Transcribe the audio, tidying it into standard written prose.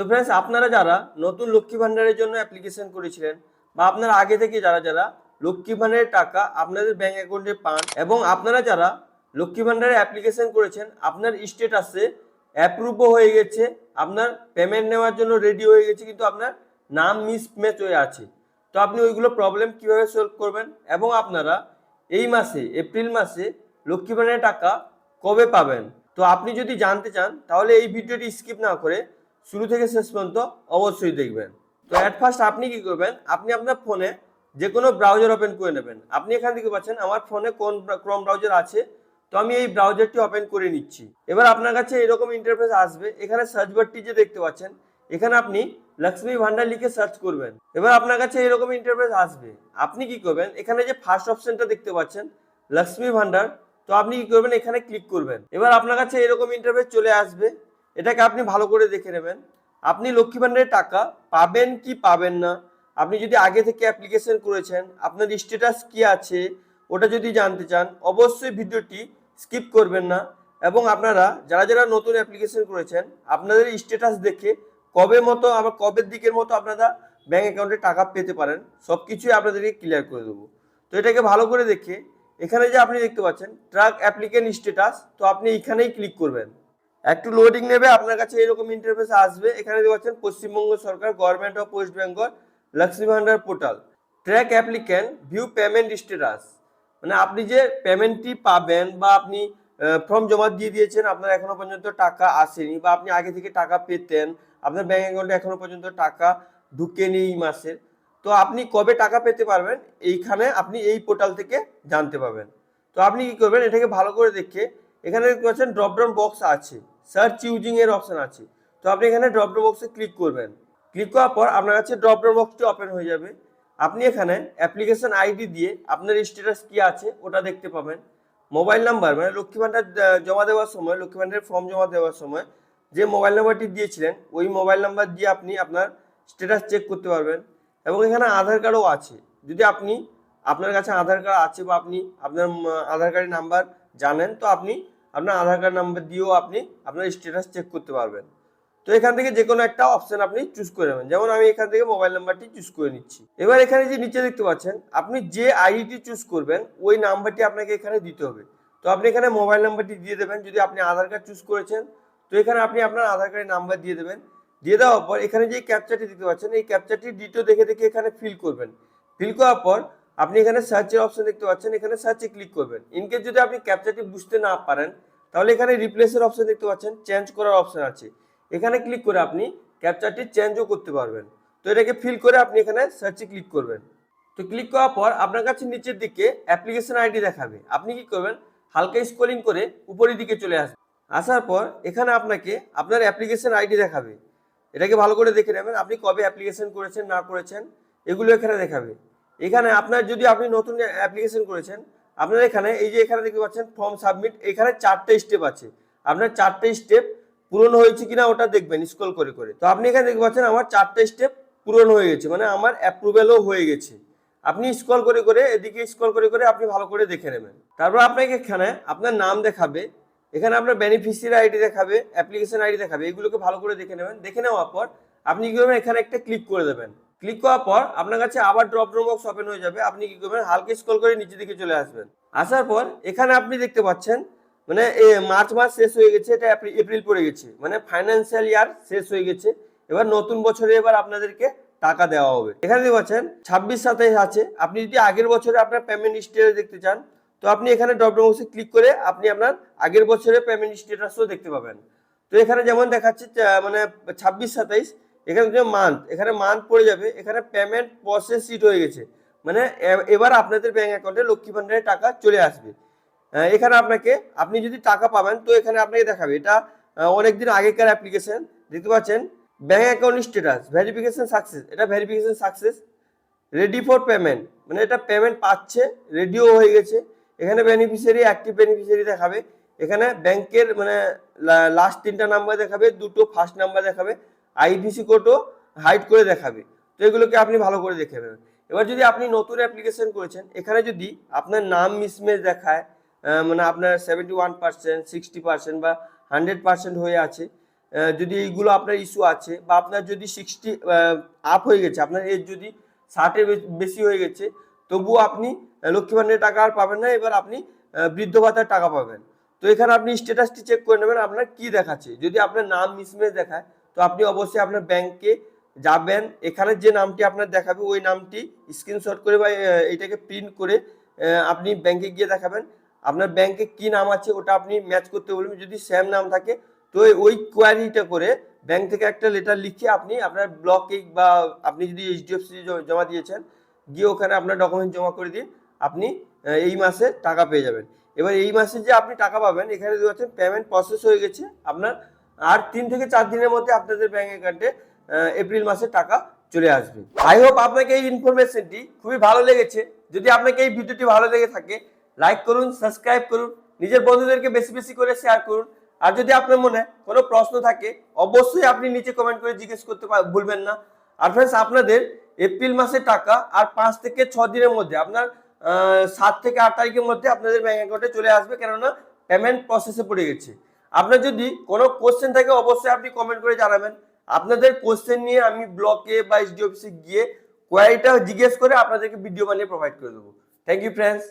তো फ्रेंड्स আপনারা যারা নতুন লক্ষ্মী ভান্ডারের জন্য অ্যাপ্লিকেশন করেছিলেন বা আপনারা আগে থেকে যারা যারা লক্ষ্মী ভান্ডারের টাকা আপনাদের ব্যাংক অ্যাকাউন্টে পান এবং আপনারা যারা লক্ষ্মী ভান্ডারের অ্যাপ্লিকেশন করেছেন আপনার স্ট্যাটাসে অ্যাপ্রুভও হয়ে গেছে, আপনার পেমেন্ট নেওয়ার জন্য রেডি হয়ে গেছে, কিন্তু আপনার নাম মিসম্যাচ হয়ে আছে। তো আপনি ওইগুলো প্রবলেম কিভাবে সলভ করবেন এবং আপনারা এই মাসে এপ্রিল মাসে লক্ষ্মী ভান্ডারের টাকা কবে পাবেন, তো আপনি যদি জানতে চান তাহলে এই ভিডিওটি স্কিপ না করে শুরু থেকে শেষ পর্যন্ত অবশ্যই দেখবেন। তো এট ফার্স্ট আপনি কি করবেন, আপনি আপনার ফোনে যে কোনো ব্রাউজার ওপেন করে নেবেন। আপনি এখান থেকে পাচ্ছেন আমার ফোনে কোন ক্রোম ব্রাউজার আছে, তো আমি এই ব্রাউজারটি ওপেন করে নিচ্ছি। এবার আপনার কাছে এরকম ইন্টারফেস আসবে। এখানে সার্চ বারটি যে দেখতে পাচ্ছেন, এখানে আপনি লক্ষ্মী ভান্ডার লিখে সার্চ করবেন। এবার আপনার কাছে এরকম ইন্টারফেস আসবে। আপনি কি করবেন, এখানে যে ফার্স্ট অপশনটা দেখতে পাচ্ছেন লক্ষ্মী ভান্ডার, তো আপনি কি করবেন, এখানে ক্লিক করবেন। এবার আপনার কাছে এরকম ইন্টারফেস চলে আসবে। এটাকে আপনি ভালো করে দেখে নেবেন আপনি লক্ষ্মী ভান্ডারের টাকা পাবেন কি পাবেন না। আপনি যদি আগে থেকে অ্যাপ্লিকেশন করেছেন, আপনার স্ট্যাটাস কি আছে ওটা যদি জানতে চান অবশ্যই ভিডিওটি স্কিপ করবেন না। এবং আপনারা যারা যারা নতুন অ্যাপ্লিকেশন করেছেন আপনাদের স্ট্যাটাস দেখে কবে মতো আবার কবের দিকের মতো আপনারা ব্যাংক অ্যাকাউন্টে টাকা পেতে পারেন সব কিছুই আপনাদেরকে ক্লিয়ার করে দেবো। তো এটাকে ভালো করে দেখে এখানে যে আপনি দেখতে পাচ্ছেন ট্র্যাক অ্যাপ্লিকেন্ট স্ট্যাটাস, তো আপনি এখানেই ক্লিক করবেন। একটু লোডিং নেবে, আপনার কাছে এরকম ইন্টারফেস আসবে। এখানে দেখতে পাচ্ছেন পশ্চিমবঙ্গ সরকার government of West Bengal Lakshmi Bhandar portal track applicant view payment status, মানে আপনি যে পেমেন্টটি পাবেন বা আপনি ফর্ম জমা দিয়ে দিয়েছেন, আপনার এখনো পর্যন্ত টাকা আসেনি বা আপনি আগে থেকে টাকা পেতেন, আপনার ব্যাংক অ্যাকাউন্টে এখনো পর্যন্ত টাকা ঢুকেনি এই মাসের, তো আপনি কবে টাকা পেতে পারবেন এইখানে আপনি এই পোর্টাল থেকে জানতে পারবেন। তো আপনি কি করবেন, এটাকে ভালো করে দেখে এখানে দেখতে পাচ্ছেন ড্রপডাউন বক্স আছে, সার্চ ইউজিং এর অপশন আছে, তো আপনি এখানে ড্রপডাউন বক্সে ক্লিক করবেন। ক্লিক করার পর আপনার কাছে ড্রপডাউন বক্সটি ওপেন হয়ে যাবে। আপনি এখানে অ্যাপ্লিকেশন আইডি দিয়ে আপনার স্ট্যাটাস কি আছে ওটা দেখতে পাবেন। মোবাইল নাম্বার মানে লক্ষ্মী ভান্ডার জমা দেওয়ার সময়, লক্ষ্মী ভান্ডারের ফর্ম জমা দেওয়ার সময় যে মোবাইল নাম্বারটি দিয়েছিলেন ওই মোবাইল নাম্বার দিয়ে আপনি আপনার স্ট্যাটাস চেক করতে পারবেন। এবং এখানে আধার কার্ডও আছে, যদি আপনি আপনার কাছে আধার কার্ড আছে বা আপনি আপনার আধার কার্ডের নাম্বার জানেন, তো আপনি আপনার আধার কার্ড নাম্বার দিয়েও আপনি আপনার স্ট্যাটাস চেক করতে পারবেন। তো এখান থেকে যে কোনো একটা অপশন আপনি চুজ করে নেবেন, যেমন আমি এখান থেকে মোবাইল নাম্বারটি চুজ করে নিচ্ছি। এবার এখানে যে নিচে দেখতে পাচ্ছেন আপনি যে আইডিটি চুজ করবেন ওই নাম্বারটি আপনাকে এখানে দিতে হবে। তো আপনি এখানে মোবাইল নাম্বারটি দিয়ে দেবেন। যদি আপনি আধার কার্ড চুজ করেছেন তো এখানে আপনি আপনার আধার কার্ডের নাম্বার দিয়ে দেবেন। দিয়ে দেওয়ার পর এখানে যে ক্যাপচারটি দেখতে পাচ্ছেন এই ক্যাপচারটি ডিটো দেখে দেখে এখানে ফিল করবেন। ফিল করার পর আপনি এখানে সার্চের অপশন দেখতে পাচ্ছেন, এখানে সার্চে ক্লিক করবেন। ইনকেস যদি আপনি ক্যাপচারটি বুঝতে না পারেন তাহলে এখানে রিপ্লেসের অপশন দেখতে পাচ্ছেন, চেঞ্জ করার অপশন আছে, এখানে ক্লিক করে আপনি ক্যাপচারটি চেঞ্জও করতে পারবেন। তো এটাকে ফিল করে আপনি এখানে সার্চে ক্লিক করবেন। তো ক্লিক করার পর আপনার কাছে নিচের দিকে অ্যাপ্লিকেশন আইডি দেখাবে। আপনি কি করবেন, হালকা স্ক্রলিং করে উপরের দিকে চলে আসবেন। আসার পর এখানে আপনাকে আপনার অ্যাপ্লিকেশন আইডি দেখাবে। এটাকে ভালো করে দেখে নেবেন আপনি কবে অ্যাপ্লিকেশন করেছেন না করেছেন এগুলো এখানে দেখাবে। এখানে আপনার যদি আপনি নতুন অ্যাপ্লিকেশন করেছেন আপনার এখানে এই যে এখানে দেখতে পাচ্ছেন ফর্ম সাবমিট, এখানে 4টে স্টেপ আছে। আপনার 4টে স্টেপ পূরণ হয়েছে কিনা ওটা দেখবেন স্ক্রল করে করে। তো আপনি এখানে দেখতে পাচ্ছেন আমার 4টে স্টেপ পূরণ হয়ে গেছে, মানে আমার অ্যাপ্রুভেলও হয়ে গেছে। আপনি স্ক্রল করে করে এদিকে স্ক্রল করে করে আপনি ভালো করে দেখে নেবেন। তারপর আপনাকে এখানে আপনার নাম দেখাবে, এখানে আপনার বেনিফিশিয়ারি আইডি দেখাবে, অ্যাপ্লিকেশন আইডি দেখাবে, এগুলোকে ভালো করে দেখে নেবেন। দেখে নেওয়ার পর আপনি কি করবেন, এখানে একটা ক্লিক করে দেবেন। ক্লিক করার পর আপনার কাছে আবার ড্রপ ডাউন বক্স ওপেন হয়ে যাবে। আপনি কি করবেন, হালকা স্ক্রল করে নিচের দিকে চলে আসবেন। আসার পর এখানে আপনি দেখতে পাচ্ছেন মানে মার্চ মাস শেষ হয়ে গেছে, এটা এপ্রিল পড়ে গেছে, মানে ফাইন্যান্সিয়াল ইয়ার শেষ হয়ে গেছে। এবার নতুন বছরে এবার আপনাদেরকে টাকা দেওয়া হবে। এখানে দেখতে পাচ্ছেন 26-27 আছে। আপনি যদি আগের বছরে আপনার পেমেন্ট স্ট্যাটাস দেখতে চান তো আপনি এখানে ড্রপ ডাউন বক্সে ক্লিক করে আপনি আপনার আগের বছরের পেমেন্ট স্ট্যাটাসও দেখতে পাবেন। তো এখানে যেমন দেখাচ্ছে মানে 26-27, এখানে যে মান্থ, এখানে মান্থ পড়ে যাবে, এখানে পেমেন্ট প্রসেস সিট হয়ে গেছে, মানে এবার আপনাদের ব্যাংক অ্যাকাউন্টে লক্ষ্মী ভান্ডারের টাকা চলে আসবে। এখানে আপনাকে আপনি যদি টাকা পাবেন তো এখানে আপনাকে দেখাবে এটা অনেকদিন আগেকার অ্যাপ্লিকেশন দেখতে পাচ্ছেন। Bank account status verification success, এটা verification success, ready for payment, মানে এটা পেমেন্ট পাচ্ছে, রেডিও হয়ে গেছে। এখানে বেনিফিশিয়ারি অ্যাক্টিভ বেনিফিশিয়ারি দেখাবে, এখানে ব্যাংকের মানে লাস্ট 3টা নাম্বার দেখাবে, 2টো ফার্স্ট নাম্বার দেখাবে, আইএফএসসি কোডও হাইড করে দেখাবে। তো এগুলোকে আপনি ভালো করে দেখে নেবেন। এবার যদি আপনি নতুন অ্যাপ্লিকেশন করেছেন এখানে যদি আপনার নাম মিসম্যাচ দেখায়, মানে আপনার 71%, 60% বা 100% হয়ে আছে, যদি এইগুলো আপনার ইস্যু আছে বা আপনার যদি 60 আপ হয়ে গেছে, আপনার এজ যদি 60-এর বেশি হয়ে গেছে, তবুও আপনি লক্ষ্মী ভান্ডারের টাকা আর পাবেন না, এবার আপনি বৃদ্ধ ভাতার টাকা পাবেন। তো এখানে আপনি স্ট্যাটাসটি চেক করে নেবেন আপনার কি দেখাচ্ছে। যদি আপনার নাম মিসম্যাচ দেখায় তো আপনি অবশ্যই আপনার ব্যাংকে যাবেন, এখানে যে নামটি আপনার দেখাবে ওই নামটি স্ক্রিনশট করে বা এইটাকে প্রিন্ট করে আপনি ব্যাংকে গিয়ে দেখাবেন। আপনার ব্যাংকে কি নাম আছে ওটা আপনি ম্যাচ করতে বলবেন। যদি সেম নাম থাকে তো ওই কোয়ারিটা করে ব্যাংক থেকে একটা লেটার লিখে আপনি আপনার ব্লকে বা আপনি যদি এইচডিএফসি জমা দিয়েছেন গিয়ে ওখানে আপনার ডকুমেন্ট জমা করে দিন, আপনি এই মাসে টাকা পেয়ে যাবেন। এবার এই মাসে যে আপনি টাকা পাবেন এখানে দেখতে পাচ্ছেন পেমেন্ট প্রসেস হয়ে গেছে আপনার, আর 3 থেকে 4 দিনের মধ্যে আপনাদের ব্যাংক অ্যাকাউন্টে এপ্রিল মাসে টাকা চলে আসবে। আই হোপ আপনাকে এই ইনফরমেশনটি খুবই ভালো লেগেছে। যদি আপনাকে এই ভিডিওটি ভালো লেগে থাকে লাইক করুন, সাবস্ক্রাইব করুন, নিজের বন্ধুদেরকে বেশি বেশি করে শেয়ার করুন। আর যদি আপনার মনে কোনো প্রশ্ন থাকে অবশ্যই আপনি নিচে কমেন্ট করে জিজ্ঞেস করতে ভুলবেন না। আর ফ্রেন্ডস, আপনাদের এপ্রিল মাসের টাকা আর 5 থেকে 6 দিনের মধ্যে আপনার 7 থেকে 8 তারিখের মধ্যে আপনাদের ব্যাংক অ্যাকাউন্টে চলে আসবে, কেননা পেমেন্ট প্রসেসে পড়ে গেছে। আপনার যদি কোনো কোশ্চেন থাকে অবশ্যই আপনি কমেন্ট করে জানাবেন। আপনাদের কোশ্চেন নিয়ে আমি ব্লকে বা এসডি অফিসে গিয়ে কোয়ারিটা জিজ্ঞেস করে আপনাদেরকে ভিডিও বানিয়ে প্রোভাইড করে দেবো। Thank you friends.